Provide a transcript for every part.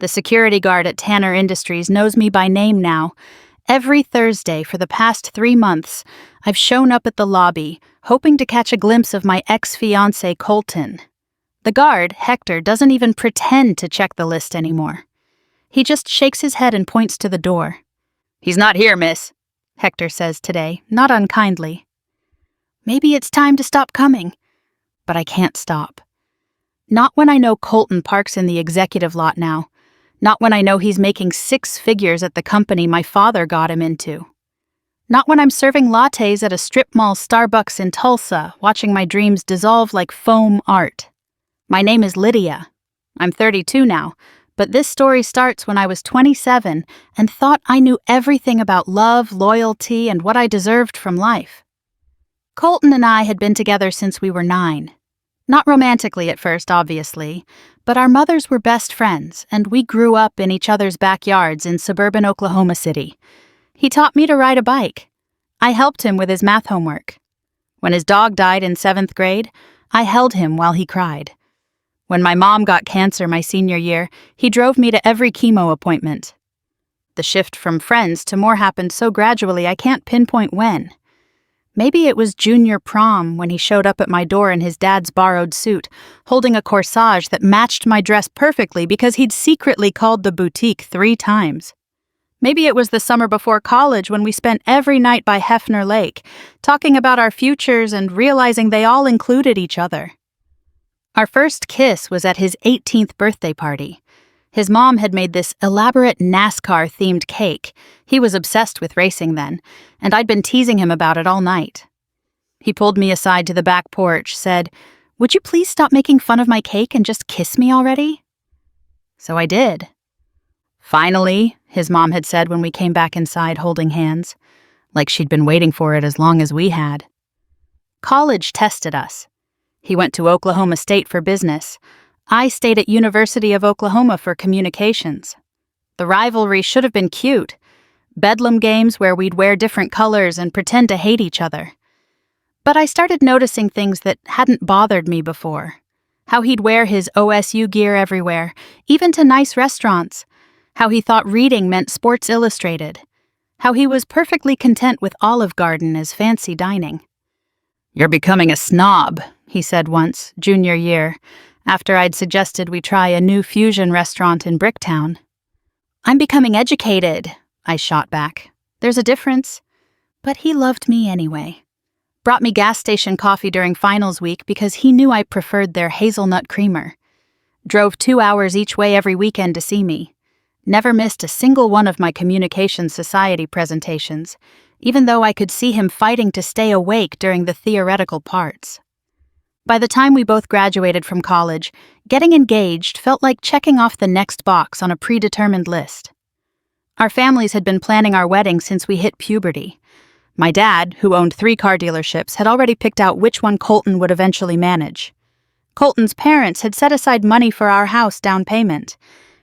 The security guard at Tanner Industries knows me by name now. Every Thursday for the past 3 months, I've shown up at the lobby, hoping to catch a glimpse of my ex-fiancé Colton. The guard, Hector, doesn't even pretend to check the list anymore. He just shakes his head and points to the door. "He's not here, miss," Hector says today, not unkindly. Maybe it's time to stop coming. But I can't stop. Not when I know Colton parks in the executive lot now. Not when I know he's making 6 figures at the company my father got him into. Not when I'm serving lattes at a strip mall Starbucks in Tulsa, watching my dreams dissolve like foam art. My name is Lydia. I'm 32 now, but this story starts when I was 27 and thought I knew everything about love, loyalty, and what I deserved from life. Colton and I had been together since we were 9. Not romantically at first, obviously, but our mothers were best friends, and we grew up in each other's backyards in suburban Oklahoma City. He taught me to ride a bike. I helped him with his math homework. When his dog died in 7th grade, I held him while he cried. When my mom got cancer my senior year, he drove me to every chemo appointment. The shift from friends to more happened so gradually I can't pinpoint when. Maybe it was junior prom when he showed up at my door in his dad's borrowed suit, holding a corsage that matched my dress perfectly because he'd secretly called the boutique 3 times. Maybe it was the summer before college when we spent every night by Hefner Lake, talking about our futures and realizing they all included each other. Our first kiss was at his 18th birthday party. His mom had made this elaborate NASCAR-themed cake. He was obsessed with racing then, and I'd been teasing him about it all night. He pulled me aside to the back porch, said, "Would you please stop making fun of my cake and just kiss me already?" So I did. "Finally," his mom had said when we came back inside holding hands, like she'd been waiting for it as long as we had. College tested us. He went to Oklahoma State for business. I stayed at University of Oklahoma for communications. The rivalry should have been cute. Bedlam games where we'd wear different colors and pretend to hate each other. But I started noticing things that hadn't bothered me before. How he'd wear his OSU gear everywhere, even to nice restaurants. How he thought reading meant Sports Illustrated. How he was perfectly content with Olive Garden as fancy dining. "You're becoming a snob," he said once, junior year, after I'd suggested we try a new fusion restaurant in Bricktown. "I'm becoming educated," I shot back. "There's a difference." But he loved me anyway. Brought me gas station coffee during finals week because he knew I preferred their hazelnut creamer. Drove 2 hours each way every weekend to see me. Never missed a single one of my Communications Society presentations, even though I could see him fighting to stay awake during the theoretical parts. By the time we both graduated from college, getting engaged felt like checking off the next box on a predetermined list. Our families had been planning our wedding since we hit puberty. My dad, who owned 3 car dealerships, had already picked out which one Colton would eventually manage. Colton's parents had set aside money for our house down payment.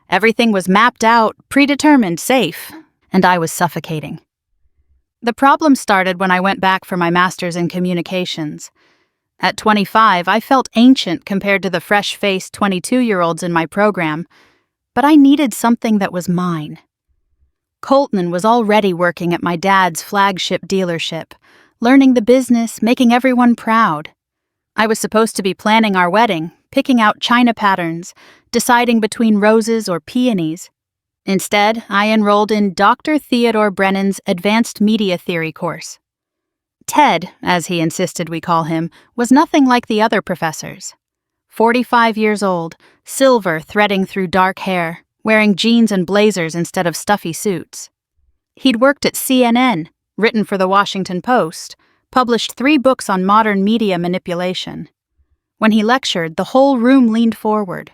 Everything was mapped out, predetermined, safe, and I was suffocating. The problem started when I went back for my master's in communications. At 25, I felt ancient compared to the fresh-faced 22-year-olds in my program, but I needed something that was mine. Colton was already working at my dad's flagship dealership, learning the business, making everyone proud. I was supposed to be planning our wedding, picking out china patterns, deciding between roses or peonies. Instead, I enrolled in Dr. Theodore Brennan's Advanced Media Theory course. Ted, as he insisted we call him, was nothing like the other professors. 45 years old, silver threading through dark hair, wearing jeans and blazers instead of stuffy suits. He'd worked at CNN, written for the Washington Post, published 3 books on modern media manipulation. When he lectured, the whole room leaned forward.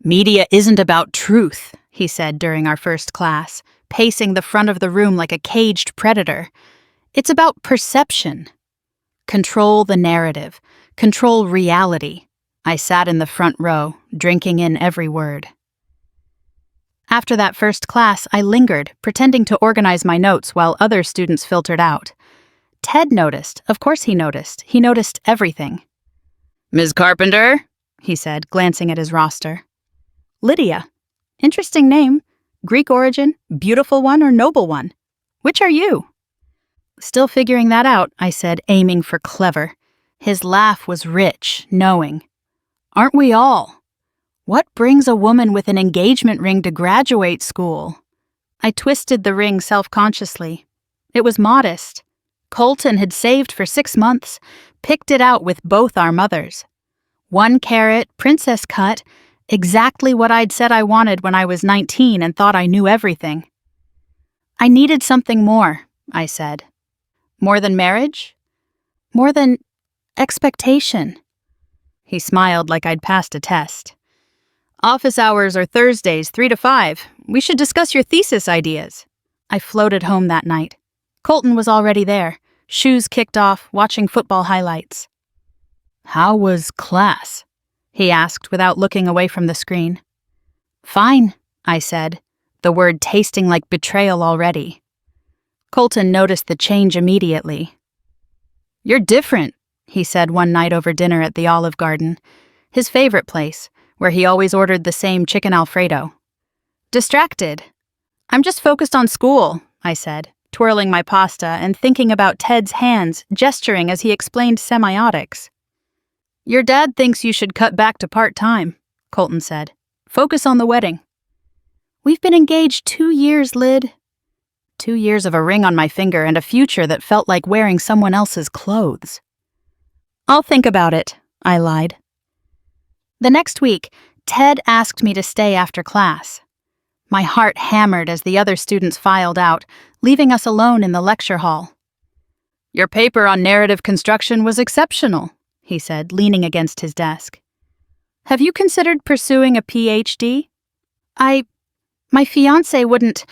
"Media isn't about truth," he said during our first class, pacing the front of the room like a caged predator. "It's about perception. Control the narrative. Control reality." I sat in the front row, drinking in every word. After that first class, I lingered, pretending to organize my notes while other students filtered out. Ted noticed. Of course he noticed. He noticed everything. "Ms. Carpenter," he said, glancing at his roster. "Lydia." Interesting name. Greek origin, beautiful one or noble one? Which are you? Still figuring that out, I said, aiming for clever. His laugh was rich, knowing. Aren't we all? What brings a woman with an engagement ring to graduate school? I twisted the ring self-consciously. It was modest. Colton had saved for 6 months, picked it out with both our mothers. 1 carat, princess cut, exactly what I'd said I wanted when I was 19 and thought I knew everything. I needed something more, I said. More than marriage? More than expectation. He smiled like I'd passed a test. Office hours are Thursdays, 3 to 5. We should discuss your thesis ideas. I floated home that night. Colton was already there, shoes kicked off, watching football highlights. How was class? He asked without looking away from the screen. Fine, I said, the word tasting like betrayal already. Colton noticed the change immediately. You're different, he said one night over dinner at the Olive Garden, his favorite place, where he always ordered the same chicken Alfredo. Distracted. I'm just focused on school, I said, twirling my pasta and thinking about Ted's hands, gesturing as he explained semiotics. Your dad thinks you should cut back to part-time, Colton said. Focus on the wedding. We've been engaged 2 years, Lyd. 2 years of a ring on my finger and a future that felt like wearing someone else's clothes. I'll think about it, I lied. The next week, Ted asked me to stay after class. My heart hammered as the other students filed out, leaving us alone in the lecture hall. Your paper on narrative construction was exceptional, he said, leaning against his desk. Have you considered pursuing a PhD? My fiancé wouldn't...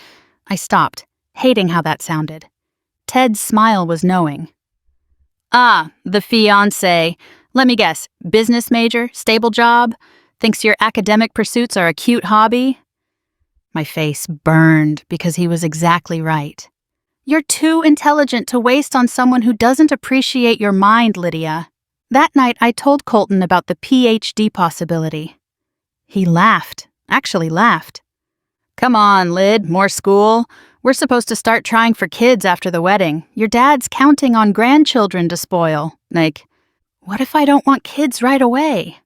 I stopped, hating how that sounded. Ted's smile was knowing. Ah, the fiancé. Let me guess, business major, stable job, thinks your academic pursuits are a cute hobby? My face burned because he was exactly right. You're too intelligent to waste on someone who doesn't appreciate your mind, Lydia. That night I told Colton about the PhD possibility. He laughed, actually laughed. Come on, Lyd, more school. We're supposed to start trying for kids after the wedding. Your dad's counting on grandchildren to spoil. What if I don't want kids right away?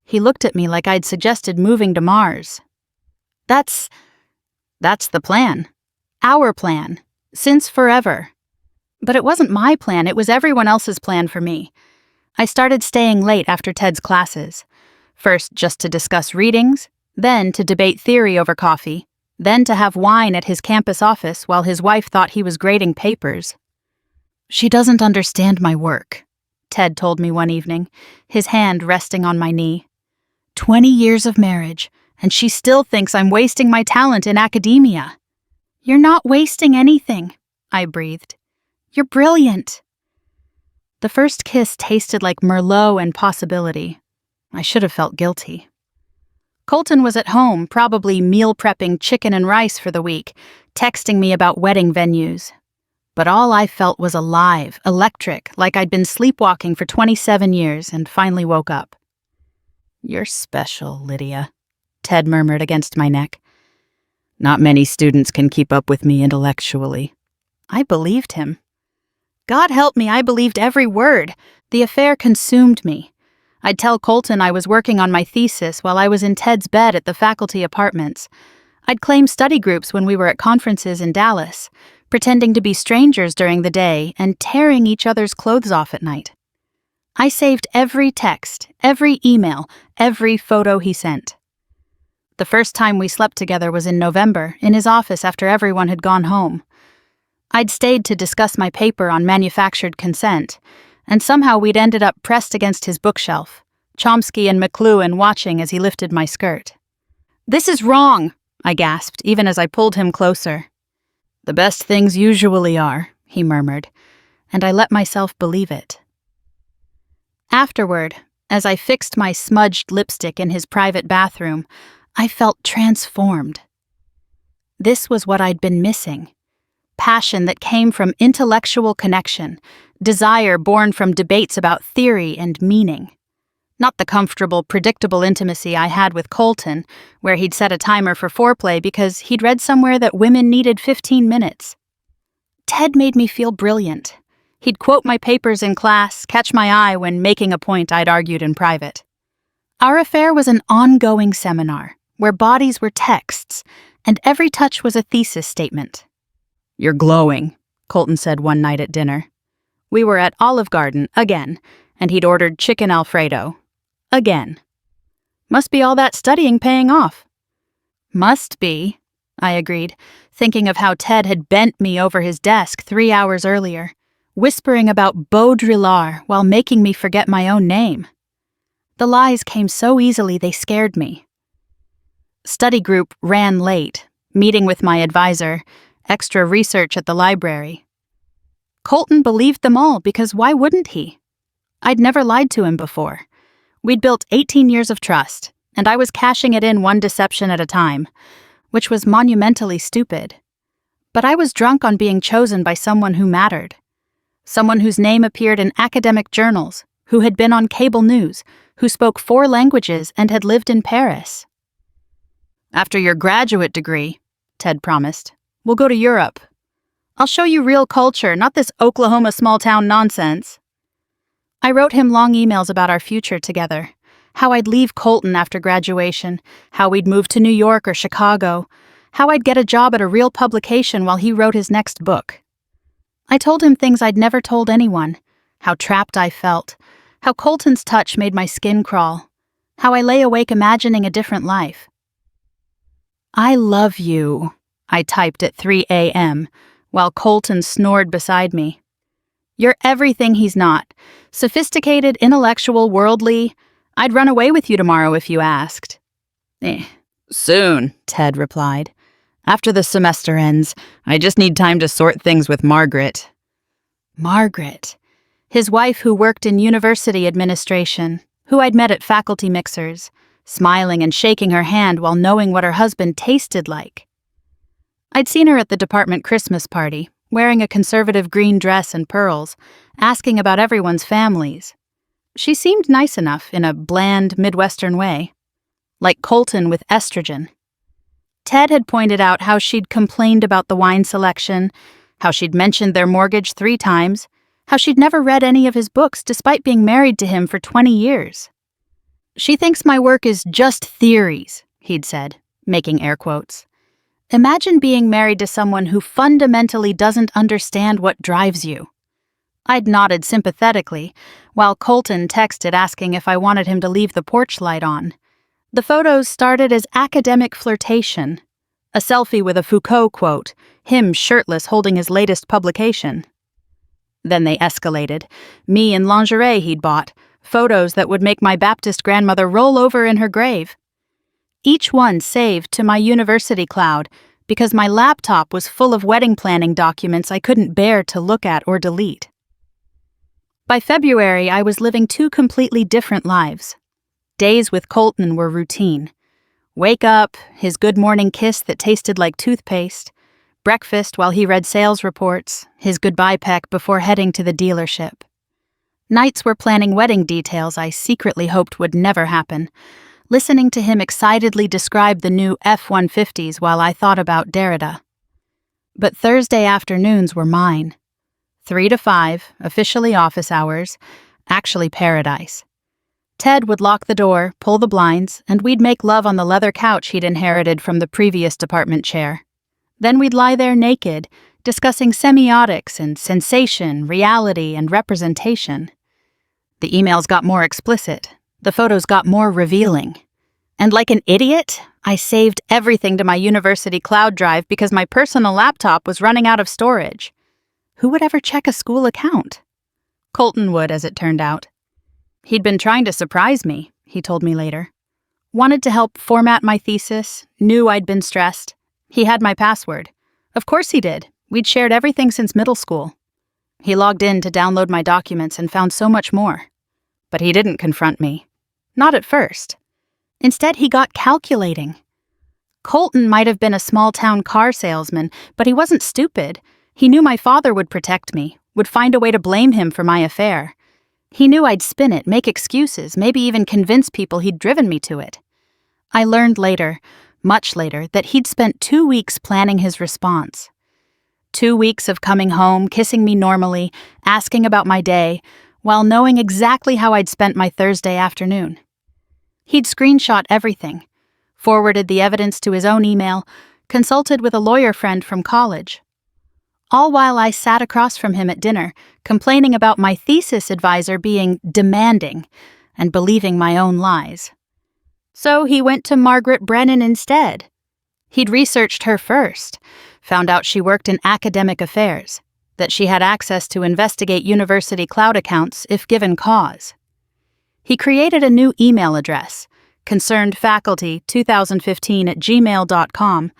He looked at me like I'd suggested moving to Mars. That's the plan. Our plan. Since forever. But it wasn't my plan, it was everyone else's plan for me. I started staying late after Ted's classes. First just to discuss readings, then to debate theory over coffee, then to have wine at his campus office while his wife thought he was grading papers. She doesn't understand my work, Ted told me one evening, his hand resting on my knee. 20 years of marriage, and she still thinks I'm wasting my talent in academia. You're not wasting anything, I breathed. You're brilliant. The first kiss tasted like Merlot and possibility. I should have felt guilty. Colton was at home, probably meal prepping chicken and rice for the week, texting me about wedding venues. But all I felt was alive, electric, like I'd been sleepwalking for 27 years and finally woke up. You're special, Lydia, Ted murmured against my neck. Not many students can keep up with me intellectually. I believed him. God help me, I believed every word. The affair consumed me. I'd tell Colton I was working on my thesis while I was in Ted's bed at the faculty apartments. I'd claim study groups when we were at conferences in Dallas, pretending to be strangers during the day and tearing each other's clothes off at night. I saved every text, every email, every photo he sent. The first time we slept together was in November, in his office after everyone had gone home. I'd stayed to discuss my paper on manufactured consent, and somehow we'd ended up pressed against his bookshelf, Chomsky and McLuhan watching as he lifted my skirt. This is wrong, I gasped, even as I pulled him closer. The best things usually are, he murmured, and I let myself believe it. Afterward, as I fixed my smudged lipstick in his private bathroom, I felt transformed. This was what I'd been missing. Passion that came from intellectual connection, desire born from debates about theory and meaning. Not the comfortable, predictable intimacy I had with Colton, where he'd set a timer for foreplay because he'd read somewhere that women needed 15 minutes. Ted made me feel brilliant. He'd quote my papers in class, catch my eye when making a point I'd argued in private. Our affair was an ongoing seminar, where bodies were texts, and every touch was a thesis statement. "You're glowing," Colton said one night at dinner. We were at Olive Garden, again, and he'd ordered chicken Alfredo. Again. Must be all that studying paying off. Must be, I agreed, thinking of how Ted had bent me over his desk 3 hours earlier, whispering about Baudrillard while making me forget my own name. The lies came so easily they scared me. Study group ran late, meeting with my advisor, extra research at the library. Colton believed them all because why wouldn't he? I'd never lied to him before. We'd built 18 years of trust, and I was cashing it in one deception at a time, which was monumentally stupid. But I was drunk on being chosen by someone who mattered. Someone whose name appeared in academic journals, who had been on cable news, who spoke 4 languages and had lived in Paris. "After your graduate degree," Ted promised, "we'll go to Europe. I'll show you real culture, not this Oklahoma small-town nonsense." I wrote him long emails about our future together, how I'd leave Colton after graduation, how we'd move to New York or Chicago, how I'd get a job at a real publication while he wrote his next book. I told him things I'd never told anyone, how trapped I felt, how Colton's touch made my skin crawl, how I lay awake imagining a different life. "I love you," I typed at 3 a.m., while Colton snored beside me. "You're everything he's not. Sophisticated, intellectual, worldly. I'd run away with you tomorrow if you asked." "Soon," Ted replied. "After the semester ends, I just need time to sort things with Margaret." Margaret. His wife who worked in university administration, who I'd met at faculty mixers, smiling and shaking her hand while knowing what her husband tasted like. I'd seen her at the department Christmas party, wearing a conservative green dress and pearls, asking about everyone's families. She seemed nice enough in a bland, Midwestern way. Like Colton with estrogen. Ted had pointed out how she'd complained about the wine selection, how she'd mentioned their mortgage 3 times, how she'd never read any of his books despite being married to him for 20 years. "She thinks my work is just theories," he'd said, making air quotes. Imagine being married to someone who fundamentally doesn't understand what drives you. I'd nodded sympathetically, while Colton texted asking if I wanted him to leave the porch light on. The photos started as academic flirtation. A selfie with a Foucault quote, him shirtless holding his latest publication. Then they escalated. Me in lingerie he'd bought, photos that would make my Baptist grandmother roll over in her grave. Each one saved to my university cloud because my laptop was full of wedding planning documents I couldn't bear to look at or delete. By February, I was living 2 completely different lives. Days with Colton were routine. Wake up, his good morning kiss that tasted like toothpaste, breakfast while he read sales reports, his goodbye peck before heading to the dealership. Nights were planning wedding details I secretly hoped would never happen, listening to him excitedly describe the new F-150s while I thought about Derrida. But Thursday afternoons were mine. 3 to 5, officially office hours, actually paradise. Ted would lock the door, pull the blinds, and we'd make love on the leather couch he'd inherited from the previous department chair. Then we'd lie there naked, discussing semiotics and sensation, reality, and representation. The emails got more explicit. The photos got more revealing. And like an idiot, I saved everything to my university cloud drive because my personal laptop was running out of storage. Who would ever check a school account? Colton would, as it turned out. He'd been trying to surprise me, he told me later. Wanted to help format my thesis, knew I'd been stressed. He had my password. Of course he did. We'd shared everything since middle school. He logged in to download my documents and found so much more. But he didn't confront me. Not at first. Instead, he got calculating. Colton might have been a small-town car salesman, but he wasn't stupid. He knew my father would protect me, would find a way to blame him for my affair. He knew I'd spin it, make excuses, maybe even convince people he'd driven me to it. I learned later, much later, that he'd spent 2 weeks planning his response. 2 weeks of coming home, kissing me normally, asking about my day, while knowing exactly how I'd spent my Thursday afternoon. He'd screenshot everything, forwarded the evidence to his own email, consulted with a lawyer friend from college. All while I sat across from him at dinner, complaining about my thesis advisor being demanding and believing my own lies. So he went to Margaret Brennan instead. He'd researched her first, found out she worked in academic affairs, that she had access to investigate university cloud accounts if given cause. He created a new email address, concernedfaculty2015@gmail.com,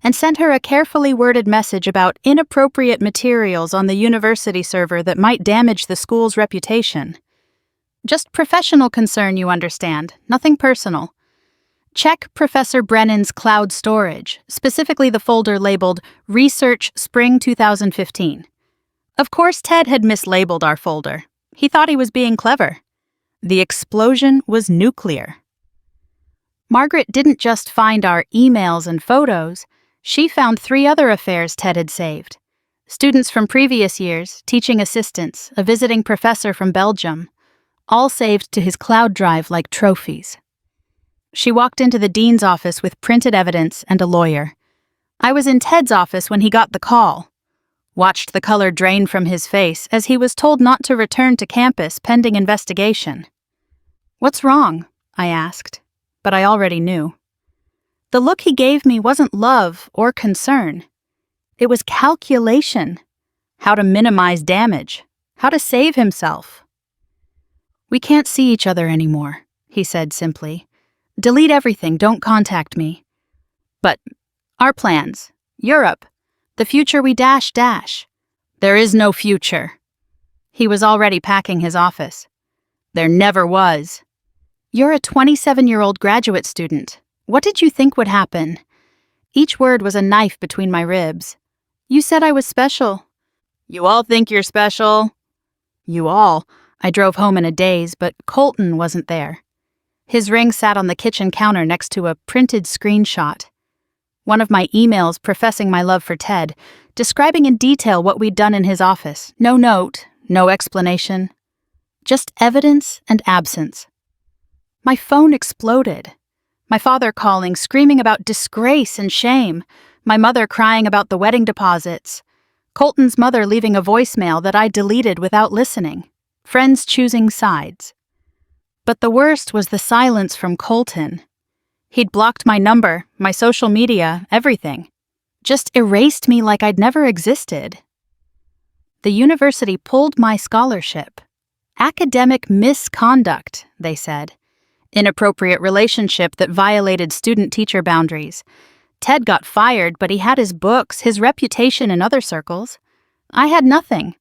and sent her a carefully worded message about inappropriate materials on the university server that might damage the school's reputation. Just professional concern, you understand, nothing personal. Check Professor Brennan's cloud storage, specifically the folder labeled Research Spring 2015. Of course, Ted had mislabeled our folder. He thought he was being clever. The explosion was nuclear. Margaret didn't just find our emails and photos, she found 3 other affairs Ted had saved. Students from previous years, teaching assistants, a visiting professor from Belgium, all saved to his cloud drive like trophies. She walked into the dean's office with printed evidence and a lawyer. I was in Ted's office when he got the call. Watched the color drain from his face as he was told not to return to campus pending investigation. "What's wrong?" I asked, but I already knew. The look he gave me wasn't love or concern. It was calculation. How to minimize damage. How to save himself. "We can't see each other anymore," he said simply. "Delete everything, don't contact me." "But our plans, Europe, the future we dash. There is no future." He was already packing his office. "There never was." "You're a 27-year-old graduate student. What did you think would happen?" Each word was a knife between my ribs. "You said I was special." "You all think you're special." "You all." I drove home in a daze, but Colton wasn't there. His ring sat on the kitchen counter next to a printed screenshot. One of my emails professing my love for Ted, describing in detail what we'd done in his office. No note, no explanation. Just evidence and absence. My phone exploded. My father calling, screaming about disgrace and shame. My mother crying about the wedding deposits. Colton's mother leaving a voicemail that I deleted without listening. Friends choosing sides. But the worst was the silence from Colton. He'd blocked my number, my social media, everything. Just erased me like I'd never existed. The university pulled my scholarship. Academic misconduct, they said. Inappropriate relationship that violated student-teacher boundaries. Ted got fired, but he had his books, his reputation in other circles. I had nothing.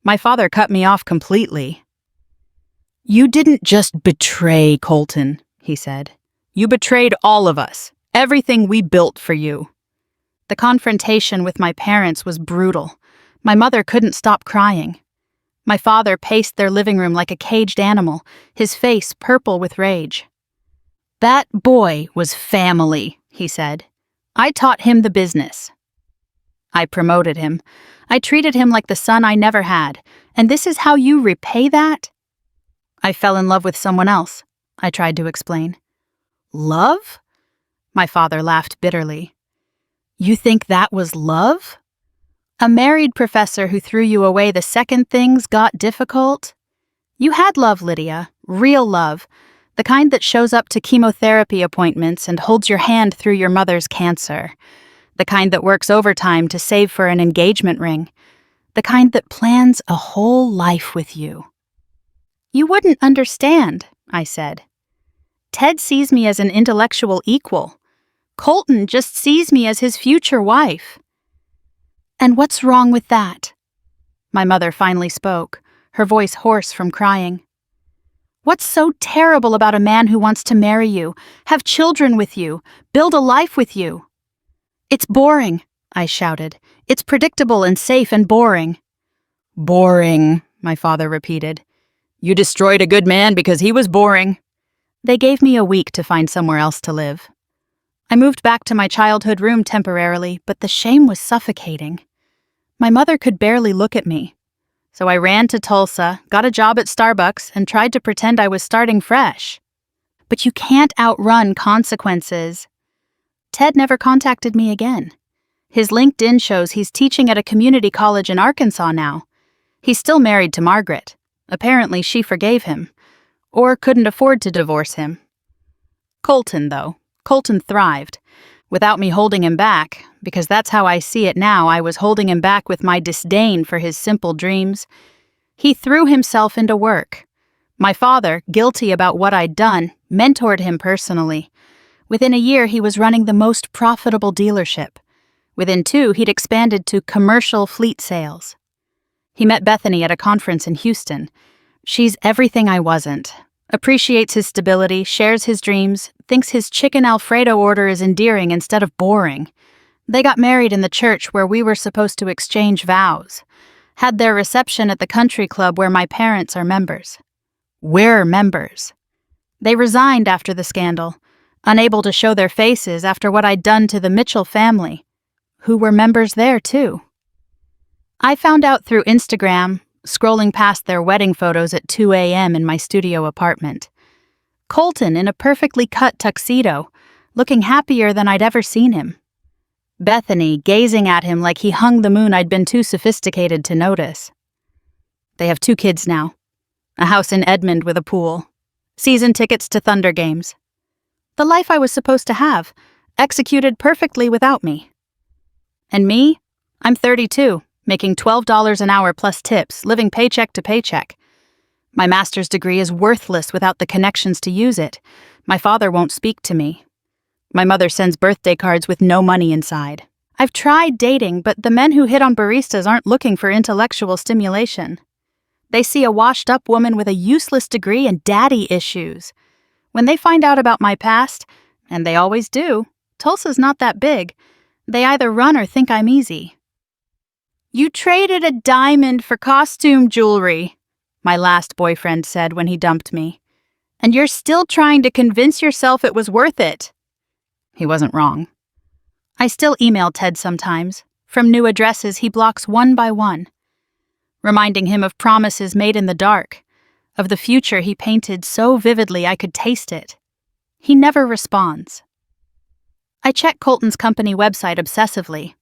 My father cut me off completely. "You didn't just betray Colton," he said. "You betrayed all of us, everything we built for you." The confrontation with my parents was brutal. My mother couldn't stop crying. My father paced their living room like a caged animal, his face purple with rage. "That boy was family," he said. "I taught him the business. I promoted him. I treated him like the son I never had, and this is how you repay that?" "I fell in love with someone else," I tried to explain. "Love?" My father laughed bitterly. "You think that was love? A married professor who threw you away the second things got difficult? You had love, Lydia, real love, the kind that shows up to chemotherapy appointments and holds your hand through your mother's cancer, the kind that works overtime to save for an engagement ring, the kind that plans a whole life with you." "You wouldn't understand," I said. "Ted sees me as an intellectual equal. Colton just sees me as his future wife." "And what's wrong with that?" My mother finally spoke, her voice hoarse from crying. "What's so terrible about a man who wants to marry you, have children with you, build a life with you?" "It's boring," I shouted. "It's predictable and safe and boring." "Boring," my father repeated. You destroyed a good man because he was boring. They gave me a week to find somewhere else to live. I moved back to my childhood room temporarily, but the shame was suffocating. My mother could barely look at me. So I ran to Tulsa, got a job at Starbucks, and tried to pretend I was starting fresh. But you can't outrun consequences. Ted never contacted me again. His LinkedIn shows he's teaching at a community college in Arkansas now. He's still married to Margaret. Apparently she forgave him, or couldn't afford to divorce him. Colton, though. Colton thrived. Without me holding him back, because that's how I see it now, I was holding him back with my disdain for his simple dreams. He threw himself into work. My father, guilty about what I'd done, mentored him personally. Within a year, he was running the most profitable dealership. Within 2, he'd expanded to commercial fleet sales. He met Bethany at a conference in Houston. She's everything I wasn't. Appreciates his stability, shares his dreams, thinks his chicken Alfredo order is endearing instead of boring. They got married in the church where we were supposed to exchange vows. Had their reception at the country club where my parents are members. We're members. They resigned after the scandal, unable to show their faces after what I'd done to the Mitchell family, who were members there too. I found out through Instagram, scrolling past their wedding photos at 2 a.m. in my studio apartment. Colton in a perfectly cut tuxedo, looking happier than I'd ever seen him. Bethany gazing at him like he hung the moon I'd been too sophisticated to notice. They have 2 kids now. A house in Edmond with a pool. Season tickets to Thunder games. The life I was supposed to have, executed perfectly without me. And me? I'm 32. Making $12 an hour plus tips, living paycheck to paycheck. My master's degree is worthless without the connections to use it. My father won't speak to me. My mother sends birthday cards with no money inside. I've tried dating, but the men who hit on baristas aren't looking for intellectual stimulation. They see a washed-up woman with a useless degree and daddy issues. When they find out about my past, and they always do, Tulsa's not that big, they either run or think I'm easy. You traded a diamond for costume jewelry, my last boyfriend said when he dumped me. And you're still trying to convince yourself it was worth it. He wasn't wrong. I still email Ted sometimes, from new addresses he blocks one by one, reminding him of promises made in the dark, of the future he painted so vividly I could taste it. He never responds. I check Colton's company website obsessively.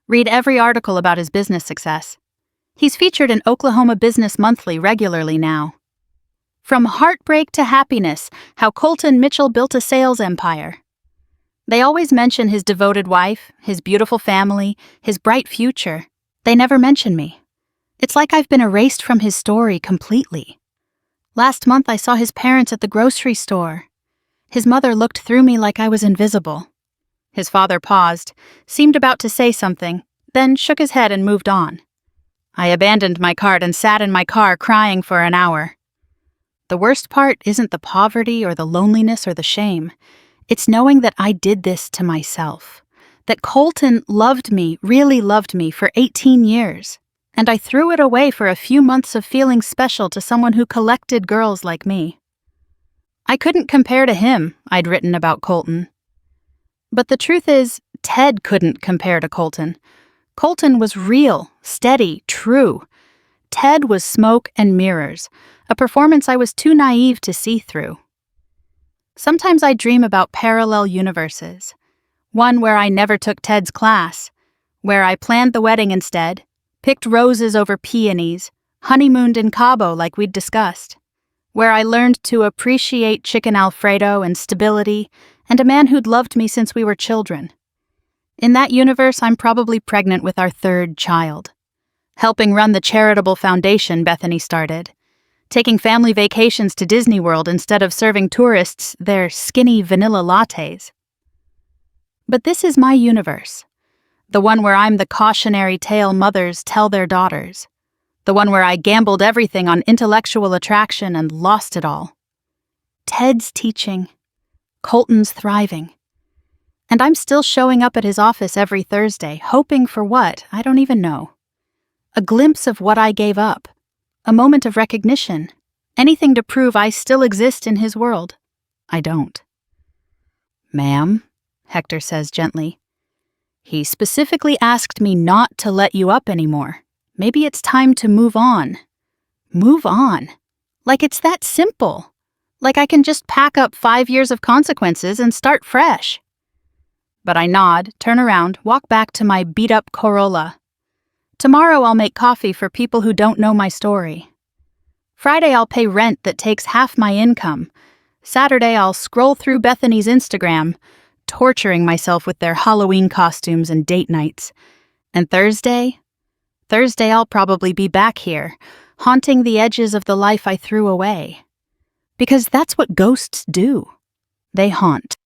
Read every article about his business success. He's featured in Oklahoma Business Monthly regularly now. From heartbreak to happiness, how Colton Mitchell built a sales empire. They always mention his devoted wife, his beautiful family, his bright future. They never mention me. It's like I've been erased from his story completely. Last month I saw his parents at the grocery store. His mother looked through me like I was invisible. His father paused, seemed about to say something, then shook his head and moved on. I abandoned my cart and sat in my car crying for an hour. The worst part isn't the poverty or the loneliness or the shame. It's knowing that I did this to myself. That Colton loved me, really loved me for 18 years. And I threw it away for a few months of feeling special to someone who collected girls like me. I couldn't compare to him, I'd written about Colton. But the truth is, Ted couldn't compare to Colton. Colton was real, steady, true. Ted was smoke and mirrors, a performance I was too naive to see through. Sometimes I dream about parallel universes. One where I never took Ted's class, where I planned the wedding instead, picked roses over peonies, honeymooned in Cabo like we'd discussed, where I learned to appreciate chicken Alfredo and stability and a man who'd loved me since we were children. In that universe, I'm probably pregnant with our 3rd child, helping run the charitable foundation Bethany started, taking family vacations to Disney World instead of serving tourists their skinny vanilla lattes. But this is my universe, the one where I'm the cautionary tale mothers tell their daughters, the one where I gambled everything on intellectual attraction and lost it all. Ted's teaching. Colton's thriving. And I'm still showing up at his office every Thursday, hoping for what, I don't even know. A glimpse of what I gave up. A moment of recognition. Anything to prove I still exist in his world. I don't. "Ma'am," Hector says gently. "He specifically asked me not to let you up anymore. Maybe it's time to move on." Move on? Like it's that simple. Like I can just pack up 5 years of consequences and start fresh. But I nod, turn around, walk back to my beat-up Corolla. Tomorrow I'll make coffee for people who don't know my story. Friday I'll pay rent that takes half my income. Saturday I'll scroll through Bethany's Instagram, torturing myself with their Halloween costumes and date nights. And Thursday I'll probably be back here, haunting the edges of the life I threw away. Because that's what ghosts do. They haunt.